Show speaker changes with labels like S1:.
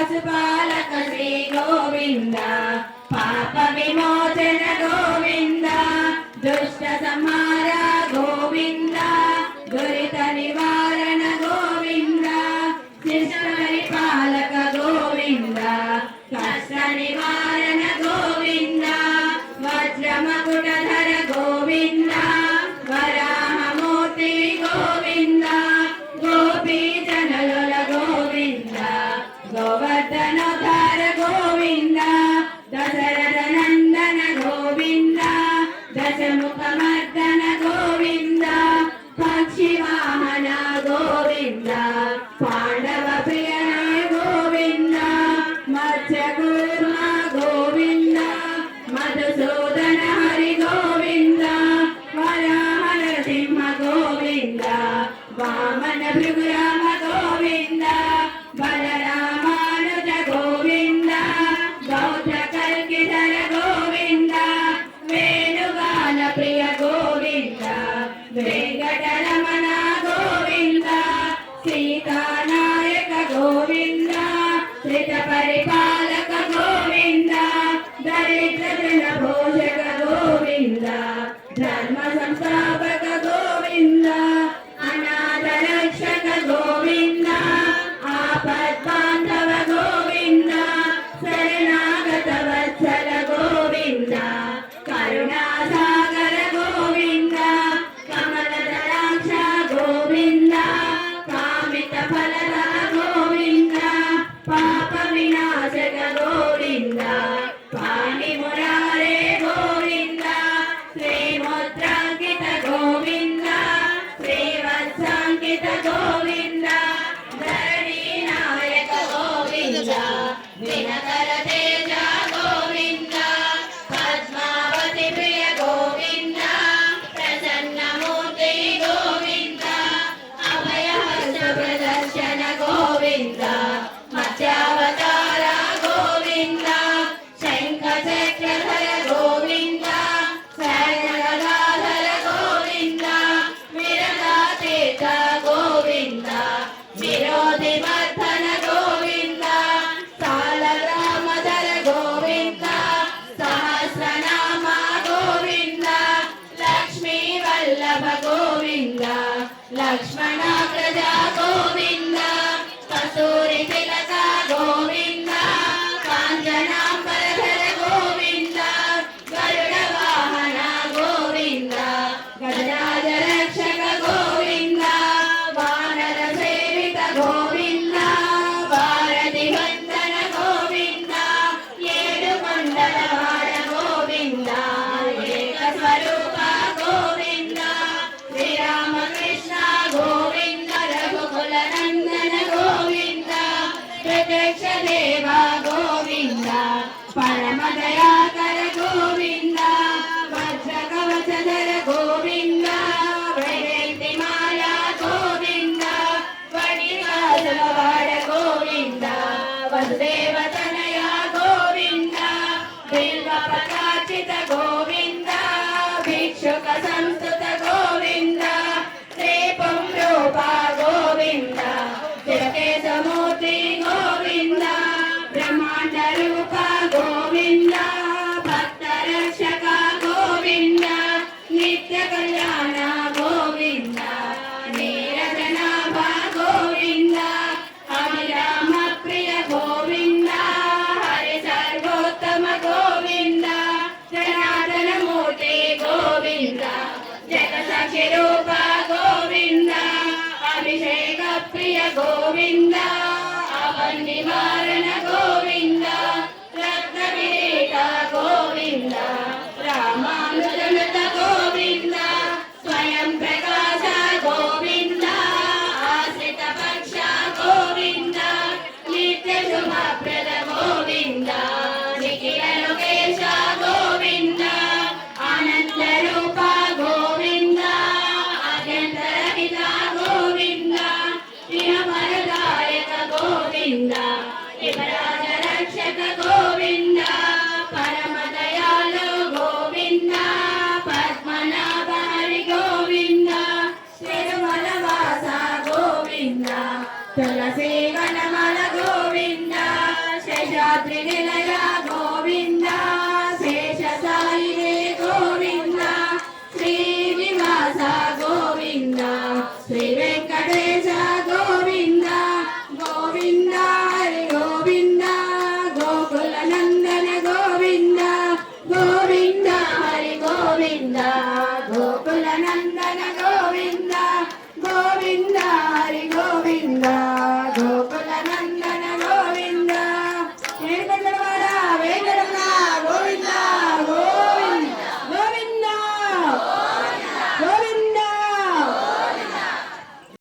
S1: పశుపాలక శ్రీ గోవింద పాప విమోచన గోవింద దుష్ట సంహార గోవింద దురిత నివారణ గోవింద శిష్ట పరిపాలక గోవింద కష్ట నివారణ గోవింద వజ్రమకుటధర గోవింద వరాహమూర్తి గోవింద గోపీ జనలుల గోవింద గోవర్ధనోద్ధార గోవింద దశరథ నందన గోవింద దశముఖమర్దన గోవింద పక్షివాహన గోవింద పాండవ ప్రియన గోవింద మత్స్యకూర్మ గోవింద మధుసూదన హరి గోవింద వరాహ సింహ గోవింద వామన భృగురామ గోవింద బలరామానుజ గోవింద గౌత్ర కల్కిధర గోవింద వేణుగాన ప్రియ గోవింద వెంకటరమణ గోవింద సీతానాయక గోవింద శ్రిత పరిపాలక గోవింద దరిద్ర భోజక గోవింద ధర్మ సంస్థాపక గోవింద అనాథ రక్షక గోవింద ఆపద్బాంధవ గోవింద శరణాగత వత్సల గోవింద కరుణాసాగర గోవింద కమలదలాక్ష గోవింద కామిత ఫలద గోవింద పాప వినాశక గోవింద పాణి మురారే గోవింద శ్రీముద్రాంకిత గోవింద శ్రీవత్సాంకిత గోవింద ధరణీ నాయక గోవింద దినకర తేజ గోవింద పద్మావతి ప్రియ గోవింద ప్రసన్నమూర్తి గోవింద అభయహస్త ప్రదర్శన గోవింద మత్స్యావతార గోవింద శంఖ చక్రధర గోవింద శరణగదాధర గోవింద విరదాతీత గోవింద విరోధి వర్ధన గోవింద సాలగ్రామధర గోవింద సహస్రనామ గోవింద లక్ష్మీ వల్లభ గోవింద లక్ష్మణాగ్రజ గోవింద కస్తూరి తిలక గోవింద కాంచనాంబరధర గోవింద గరుడ వాహన గోవింద గజరాజ రక్షక గోవింద వానర సేవిత గోవింద భారతి వందన గోవింద ఏడు మండల వాడ గోవింద ఏక స్వరూప గోవింద శ్రీరామకృష్ణ గోవింద రఘుకుల నందన గోవింద ప్రత్యక్ష దేవ గోవింద పరమ దయాకర గోవింద వజ్ర కవచధర గోవింద వైజయంతి మాలా గోవింద వడివాసులవాడ గోవింద వసుదేవ తనయ గోవింద బిల్వ ప్రకాశిత గోవింద భిక్షుక సంస్థుత గోవింద శ్రీపం రూప గోవింద చిరకేశమూర్తి గోవింద బ్రహ్మాండ రూప గోవింద భక్త రక్షక గోవింద నిత్య కళ్యాణ గోవింద నీరజనాభ గోవింద అభిరామ ప్రియ గోవింద హరి సర్వోత్తమ గోవింద జనార్దన మూర్తి గోవింద జగసాక్షి రూప గోవింద అభిషేక ప్రియ గోవింద నివారణ గోవింద రత్న విరేక గోవింద రామానుజనత గోవింద స్వయం ప్రకాశ గోవింద ఆశ్రిత పక్ష గోవింద నిత్య శుభప్రద గోవింద నిఖిల లోకేశ గోవింద ఆనంద రూప గోవింద అత్యంతరహిత గోవింద ఇహ వరదాయక గోవింద ఇహ